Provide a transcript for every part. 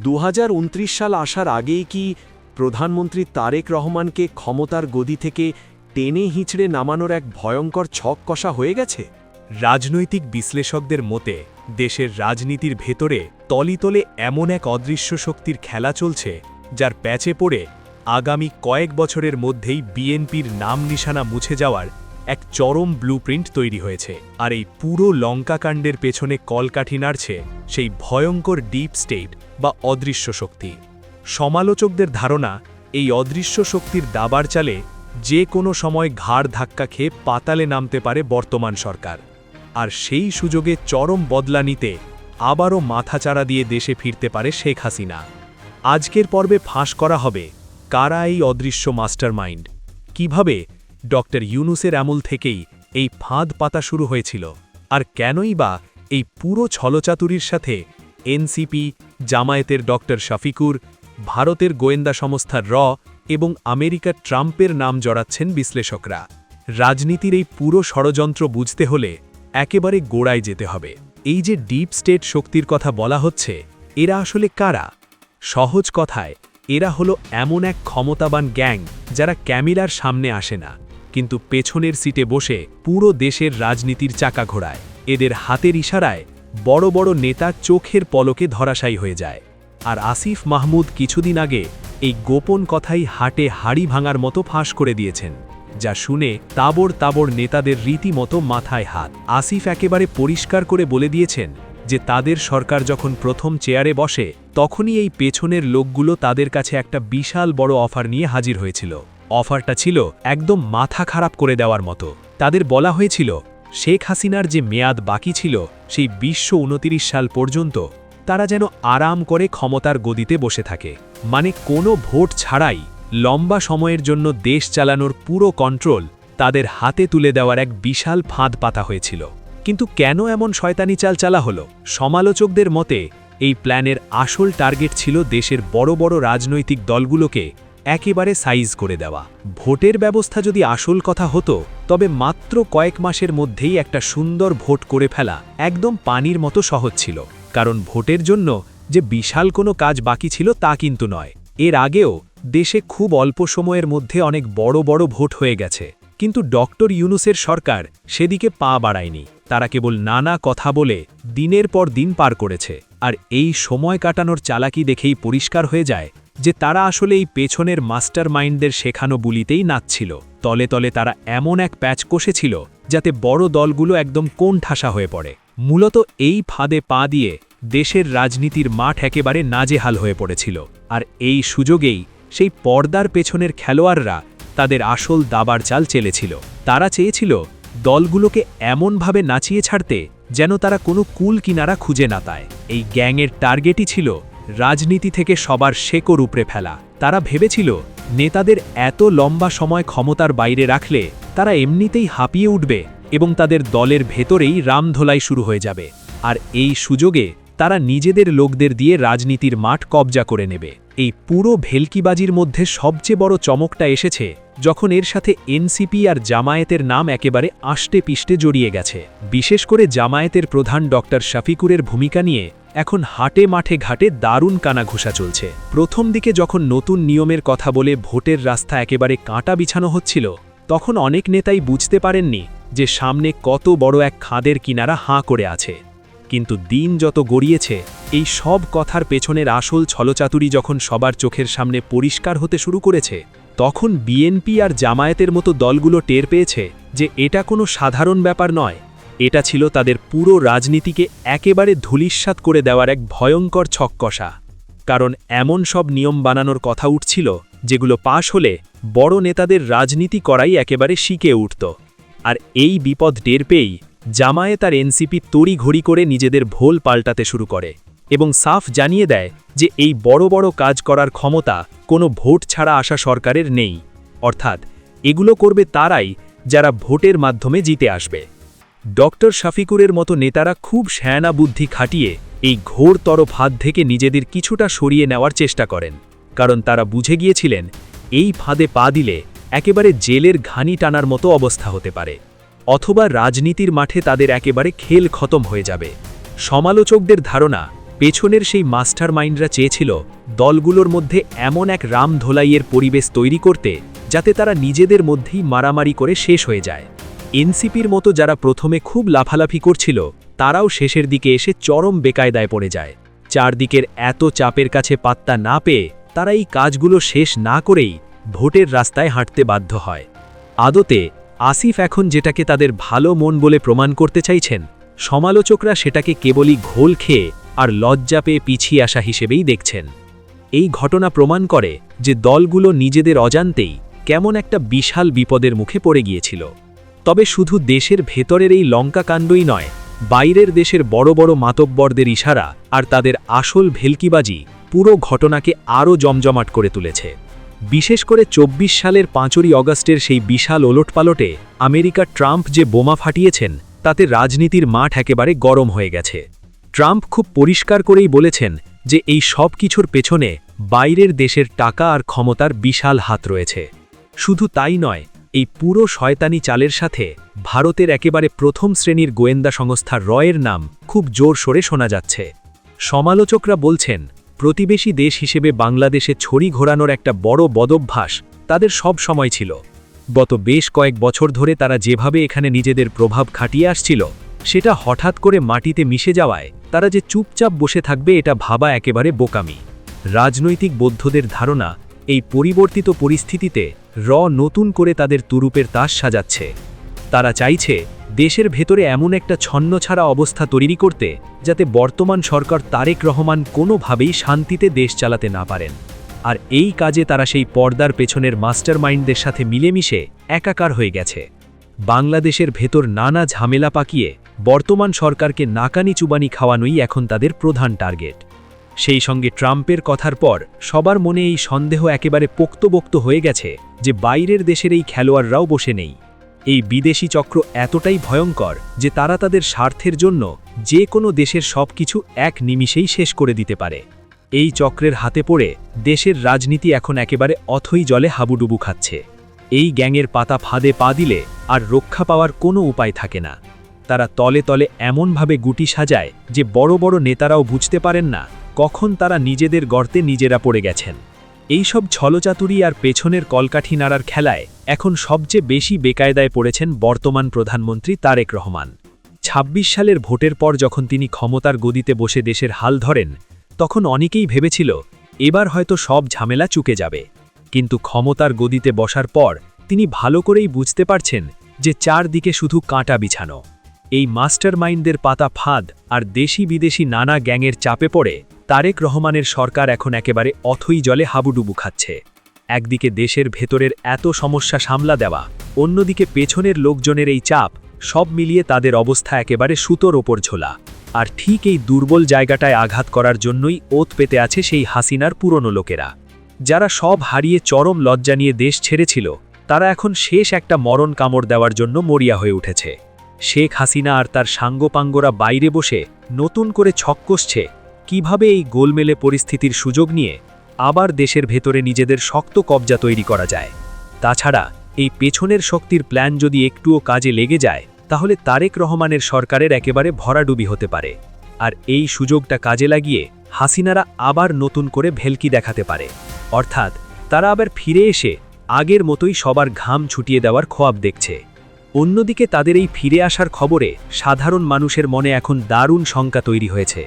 2029 সাল আসার আগেই কি প্রধানমন্ত্রী তারেক রহমানকে ক্ষমতার গদি থেকে টেনে হিঁচড়ে নামানোর এক ভয়ঙ্কর ছক কষা হয়ে গেছে? রাজনৈতিক বিশ্লেষকদের মতে দেশের রাজনীতির ভেতরে তলিতলে এমন এক অদৃশ্য শক্তির খেলা চলছে, যার প্যাচে পড়ে আগামী কয়েক বছরের মধ্যেই বিএনপির নাম নিশানা মুছে যাওয়ার এক চরম ব্লুপ্রিন্ট তৈরি হয়েছে। আর এই পুরো লঙ্কাকাণ্ডের পেছনে কলকাঠি নাড়ছে সেই ভয়ঙ্কর ডিপ স্টেট বা অদৃশ্য শক্তি। সমালোচকদের ধারণা, এই অদৃশ্য শক্তির দাবার চালে যে কোনো সময় ঘাড় ধাক্কা খেয়ে পাতালে নামতে পারে বর্তমান সরকার। আর সেই সুযোগে চরম বদলা নিতে আবারও মাথাচাড়া দিয়ে দেশে ফিরতে পারে শেখ হাসিনা। আজকের পর্বে ফাঁস করা হবে কারা এই অদৃশ্য মাস্টারমাইন্ড, কিভাবে ডক্টর ইউনূসের আমল থেকেই এই ফাঁদ পাতা শুরু হয়েছিল, আর কেনই বা এই পুরো ছলচাতুরির সাথে এনসিপি, জামায়াতের ডক্টর শফিকুর, ভারতের গোয়েন্দা সংস্থার এবং আমেরিকার ট্রাম্পের নাম জড়াচ্ছেন বিশ্লেষকরা। রাজনীতির এই পুরো ষড়যন্ত্র বুঝতে হলে একেবারে গোড়ায় যেতে হবে। এই যে ডিপ স্টেট শক্তির কথা বলা হচ্ছে, এরা আসলে কারা? সহজ কথায়, এরা হলো এমন এক ক্ষমতাবান গ্যাং যারা ক্যামেরার সামনে আসে না, কিন্তু পেছনের সিটে বসে পুরো দেশের রাজনীতির চাকা ঘোরায়। এদের হাতের ইশারায় বড় বড় নেতা চোখের পলকে ধরাশায়ী হয়ে যায়। আর আসিফ মাহমুদ কিছুদিন আগে এই গোপন কথাই হাটে হাড়ি ভাঙার মতো ফাঁস করে দিয়েছেন, যা শুনে তাবড় তাবড় নেতাদের রীতিমতো মাথায় হাত। আসিফ একেবারে পরিষ্কার করে বলে দিয়েছেন যে তাদের সরকার যখন প্রথম চেয়ারে বসে, তখনই এই পেছনের লোকগুলো তাদের কাছে একটা বিশাল বড় অফার নিয়ে হাজির হয়েছিল। অফারটা ছিল একদম মাথা খারাপ করে দেওয়ার মতো। তাদের বলা হয়েছিল শেখ হাসিনার যে মেয়াদ বাকি ছিল সেই 2029 সাল পর্যন্ত তারা যেন আরাম করে ক্ষমতার গদিতে বসে থাকে, মানে কোনো ভোট ছাড়াই লম্বা সময়ের জন্য দেশ চালানোর পুরো কন্ট্রোল তাদের হাতে তুলে দেওয়ার এক বিশাল ফাঁদ পাতা হয়েছিল। কিন্তু কেন এমন শয়তানি চাল চালা হলো? সমালোচকদের মতে এই প্ল্যানের আসল টার্গেট ছিল দেশের বড় বড় রাজনৈতিক দলগুলোকে একেবারে সাইজ করে দেওয়া। ভোটের ব্যবস্থা যদি আসল কথা হতো, তবে মাত্র কয়েক মাসের মধ্যেই একটা সুন্দর ভোট করে ফেলা একদম পানির মতো সহজ ছিল। কারণ ভোটের জন্য যে বিশাল কোনো কাজ বাকি ছিল তা কিন্তু নয়। এর আগেও দেশে খুব অল্প সময়ের মধ্যে অনেক বড় বড় ভোট হয়ে গেছে, কিন্তু ডক্টর ইউনূসের সরকার সেদিকে পা বাড়ায়নি। তারা কেবল নানা কথা বলে দিনের পর দিন পার করেছে। আর এই সময় কাটানোর চালাকি দেখেই পরিষ্কার হয়ে যায় যে তারা আসলে এই পেছনের মাস্টার মাইন্ডদের শেখানো বুলিতেই নাচছিল। তলে তলে তারা এমন এক প্যাচ কষেছিল যাতে বড় দলগুলো একদম কোণঠাসা হয়ে পড়ে। মূলত এই ফাঁদে পা দিয়ে দেশের রাজনীতির মাঠ একেবারে নাজেহাল হয়ে পড়েছিল। আর এই সুযোগেই সেই পর্দার পেছনের খেলোয়াড়রা তাদের আসল দাবার চাল চেলেছিল। তারা চেয়েছিল দলগুলোকে এমনভাবে নাচিয়ে ছাড়তে যেন তারা কোনো কুল কিনারা খুঁজে না পায়। এই গ্যাংয়ের টার্গেটই ছিল রাজনীতি থেকে সবার শেকড় উপড়ে ফেলা। তারা ভেবেছিল নেতাদের এত লম্বা সময় ক্ষমতার বাইরে রাখলে তারা এমনিতেই হাঁপিয়ে উঠবে এবং তাদের দলের ভেতরেই রামধোলাই শুরু হয়ে যাবে। আর এই সুযোগে তারা নিজেদের লোকদের দিয়ে রাজনীতির মাঠ কবজা করে নেবে। এই পুরো ভেলকিবাজির মধ্যে সবচেয়ে বড় চমকটা এসেছে যখন এর সাথে এনসিপি আর জামায়াতের নাম একেবারে আষ্টে পিষ্টে জড়িয়ে গেছে। বিশেষ করে জামায়াতের প্রধান ডক্টর শফিকুরের ভূমিকা নিয়ে এখন হাটে মাঠে ঘাটে দারুণ কানাঘুষা চলছে। প্রথম দিকে যখন নতুন নিয়মের কথা বলে ভোটের রাস্তা একেবারে কাঁটা বিছানো হচ্ছিল, তখন অনেক নেতাই বুঝতে পারেননি যে সামনে কত বড় এক খাদের কিনারা হাঁ করে আছে। কিন্তু দিন যত গড়িয়েছে, এই সব কথার পেছনের আসল ছলচাতুরি যখন সবার চোখের সামনে পরিষ্কার হতে শুরু করেছে, তখন বিএনপি আর জামায়াতের মতো দলগুলো টের পেয়েছে যে এটা কোনো সাধারণ ব্যাপার নয়। এটা ছিল তাদের পুরো রাজনীতিকে একেবারে ধূলিসাৎ করে দেওয়ার এক ভয়ঙ্কর ছককষা। কারণ এমন সব নিয়ম বানানোর কথা উঠছিল যেগুলো পাশ হলে বড় নেতাদের রাজনীতি করাই একেবারে শিকে উঠত। আর এই বিপদ টের পেয়েই জামায়াত আর এনসিপি তড়িঘড়ি করে নিজেদের ভোল পাল্টাতে শুরু করে এবং সাফ জানিয়ে দেয় যে এই বড় বড় কাজ করার ক্ষমতা কোনো ভোট ছাড়া আসা সরকারের নেই। অর্থাৎ এগুলো করবে তারাই যারা ভোটের মাধ্যমে জিতে আসবে। ডক্টর শফিকুরের মতো নেতারা খুব শ্যানা বুদ্ধি খাটিয়ে এই ঘোরতর ফাঁদ থেকে নিজেদের কিছুটা সরিয়ে নেওয়ার চেষ্টা করেন, কারণ তারা বুঝে গিয়েছিলেন এই ফাঁদে পা দিলে একেবারে জেলের ঘানি টানার মতো অবস্থা হতে পারে, অথবা রাজনীতির মাঠে তাদের একেবারে খেল খতম হয়ে যাবে। সমালোচকদের ধারণা, পেছনের সেই মাস্টার মাইন্ডরা চেয়েছিল দলগুলোর মধ্যে এমন এক রামধোলাইয়ের পরিবেশ তৈরি করতে যাতে তারা নিজেদের মধ্যেই মারামারি করে শেষ হয়ে যায়। এনসিপির মতো যারা প্রথমে খুব লাফালাফি করছিল তারাও শেষের দিকে এসে চরম বেকায়দায় পড়ে যায়। চারদিকের এত চাপের কাছে পাত্তা না পেয়ে তারা এই কাজগুলো শেষ না করেই ভোটের রাস্তায় হাঁটতে বাধ্য হয়। আদতে আসিফ এখন যেটাকে তাদের ভালো মন বলে প্রমাণ করতে চাইছেন, সমালোচকরা সেটাকে কেবলই ঘোল খেয়ে আর লজ্জা পেয়ে পিছিয়ে আসা হিসেবেই দেখছেন। এই ঘটনা প্রমাণ করে যে দলগুলো নিজেদের অজান্তেই কেমন একটা বিশাল বিপদের মুখে পড়ে গিয়েছিল। তবে শুধু দেশের ভেতরের এই লঙ্কাকাণ্ডই নয়, বাইরের দেশের বড় বড় মাতব্বরদের ইশারা আর তাদের আসল ভেলকিবাজি পুরো ঘটনাকে আরও জমজমাট করে তুলেছে। বিশেষ করে ২৪ সালের ৫ই অগাস্টের সেই বিশাল ওলটপালটে আমেরিকার ট্রাম্প যে বোমা ফাটিয়েছেন তাতে রাজনীতির মাঠ একেবারে গরম হয়ে গেছে। ট্রাম্প খুব পরিষ্কার করেই বলেছেন যে এই সব কিছুর পেছনে বাইরের দেশের টাকা আর ক্ষমতার বিশাল হাত রয়েছে। শুধু তাই নয়, এই পুরো শয়তানি চালের সাথে ভারতের একেবারে প্রথম শ্রেণীর গোয়েন্দা সংস্থা রয়ের নাম খুব জোর সোরে শোনা যাচ্ছে। সমালোচকরা বলছেন প্রতিবেশী দেশ হিসেবে বাংলাদেশে ছড়ি ঘোরানোর একটা বড় বদভ্যাস তাদের সব সময় ছিল। গত বেশ কয়েক বছর ধরে তারা যেভাবে এখানে নিজেদের প্রভাব খাটিয়ে আসছিল সেটা হঠাৎ করে মাটিতে মিশে যাওয়ায় তারা যে চুপচাপ বসে থাকবে এটা ভাবা একেবারে বোকামি। রাজনৈতিক বৌদ্ধদের ধারণা এই পরিবর্তিত পরিস্থিতিতে নতুন করে তাদের তুরুপের তাস সাজাচ্ছে। তারা চাইছে দেশের ভেতরে এমন একটা ছন্নছাড়া অবস্থা তৈরি করতে যাতে বর্তমান সরকার তারেক রহমান কোনোভাবেই শান্তিতে দেশ চালাতে না পারেন। আর এই কাজে তারা সেই পর্দার পেছনের মাস্টারমাইন্ডদের সাথে মিলেমিশে একাকার হয়ে গেছে। বাংলাদেশের ভেতর নানা ঝামেলা পাকিয়ে বর্তমান সরকারকে নাকানি চুবানি খাওয়ানোই এখন তাদের প্রধান টার্গেট। সেই সঙ্গে ট্রাম্পের কথার পর সবার মনে এই সন্দেহ একেবারে পোক্তবক্ত হয়ে গেছে যে বাইরের দেশের এই খেলোয়াড়রাও বসে নেই। এই বিদেশি চক্র এতটাই ভয়ঙ্কর যে তারা তাদের স্বার্থের জন্য যে কোনো দেশের সবকিছু এক নিমিষেই শেষ করে দিতে পারে। এই চক্রের হাতে পড়ে দেশের রাজনীতি এখন একেবারে অথই জলে হাবুডুবু খাচ্ছে। এই গ্যাংয়ের পাতা ফাঁদে পা দিলে আর রক্ষা পাওয়ার কোনো উপায় থাকে না। তারা তলে তলে এমনভাবে গুটি সাজায় যে বড় বড় নেতারাও বুঝতে পারেন না কখন তারা নিজেদের গর্তে নিজেরা পড়ে গেছেন। এইসব ছলচাতুরি আর পেছনের কলকাঠি নাড়ার খেলায় এখন সবচেয়ে বেশি বেকায়দায় পড়েছেন বর্তমান প্রধানমন্ত্রী তারেক রহমান। ২৬ সালের ভোটের পর যখন তিনি ক্ষমতার গদিতে বসে দেশের হাল ধরেন তখন অনেকেই ভেবেছিল এবার হয়তো সব ঝামেলা চুকে যাবে। কিন্তু ক্ষমতার গদিতে বসার পর তিনি ভালো করেই বুঝতে পারছেন যে চারদিকে শুধু কাঁটা বিছানো। এই মাস্টারমাইন্ডদের পাতা ফাঁদ আর দেশি বিদেশি নানা গ্যাংয়ের চাপে পড়ে তারেক রহমানের সরকার এখন একেবারে অথই জলে হাবুডুবু খাচ্ছে। একদিকে দেশের ভেতরের এত সমস্যা সামলা দেওয়া, অন্যদিকে পেছনের লোকজনের এই চাপ, সব মিলিয়ে তাদের অবস্থা একেবারে সুতোর ওপর ঝোলা। আর ঠিক এই দুর্বল জায়গাটায় আঘাত করার জন্যই ওত পেতে আছে সেই হাসিনার পুরনো লোকেরা, যারা সব হারিয়ে চরম লজ্জা নিয়ে দেশ ছেড়েছিল। তারা এখন শেষ একটা মরণ কামড় দেওয়ার জন্য মরিয়া হয়ে উঠেছে। শেখ হাসিনা আর তার সাঙ্গপাঙ্গরা বাইরে বসে নতুন করে ছক কষছে কিভাবে এই গোলমেলে পরিস্থিতির সুযোগ নিয়ে আবার দেশের ভেতরে নিজেদের শক্ত কবজা তৈরি করা যায়। তাছাড়া এই পেছনের শক্তির প্ল্যান যদি একটুও কাজে লেগে যায় তাহলে তারেক রহমানের সরকারের একেবারে ভরাডুবি হতে পারে। আর এই সুযোগটা কাজে লাগিয়ে হাসিনারা আবার নতুন করে ভেলকি দেখাতে পারে। অর্থাৎ তারা আবার ফিরে এসে আগের মতোই সবার ঘাম ছুটিয়ে দেওয়ার খোয়াব দেখছে। অন্যদিকে তাদের এই ফিরে আসার খবরে সাধারণ মানুষের মনে এখন দারুণ শঙ্কা তৈরি হয়েছে।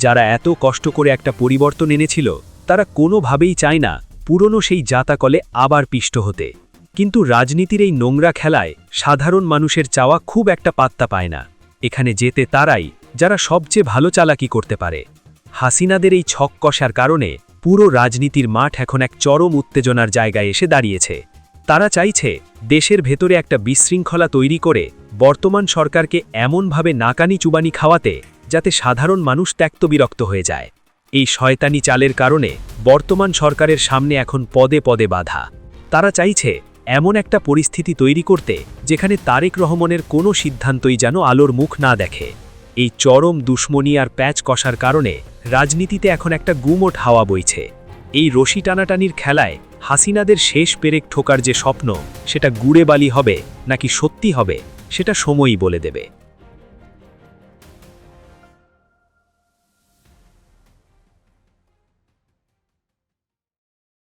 যারা এত কষ্ট করে একটা পরিবর্তন এনেছিল তারা কোনোভাবেই চায় না পুরনো সেই জাতাকলে আবার পিষ্ট হতে। কিন্তু রাজনীতির এই নোংরা খেলায় সাধারণ মানুষের চাওয়া খুব একটা পাত্তা পায় না। এখানে যেতে তারাই যারা সবচেয়ে ভালো চালাকি করতে পারে। হাসিনাদের এই ছক কষার কারণে পুরো রাজনীতির মাঠ এখন এক চরম উত্তেজনার জায়গায় এসে দাঁড়িয়েছে। তারা চাইছে দেশের ভেতরে একটা বিশৃঙ্খলা তৈরি করে বর্তমান সরকারকে এমনভাবে নাকানি চুবানি খাওয়াতে যাতে সাধারণ মানুষ ত্যক্তবিরক্ত হয়ে যায়। এই শয়তানি চালের কারণে বর্তমান সরকারের সামনে এখন পদে পদে বাধা। তারা চাইছে এমন একটা পরিস্থিতি তৈরি করতে যেখানে তারেক রহমানের কোনো সিদ্ধান্তই যেন আলোর মুখ না দেখে। এই চরম দুশ্মনী আর প্যাচ কষার কারণে রাজনীতিতে এখন একটা গুমোট হাওয়া বইছে। এই রশি টানাটানির খেলায় হাসিনাদের শেষ পেরেক ঠোকার যে স্বপ্ন সেটা গুড়ে বালি হবে নাকি সত্যি হবে সেটা সময়ই বলে দেবে।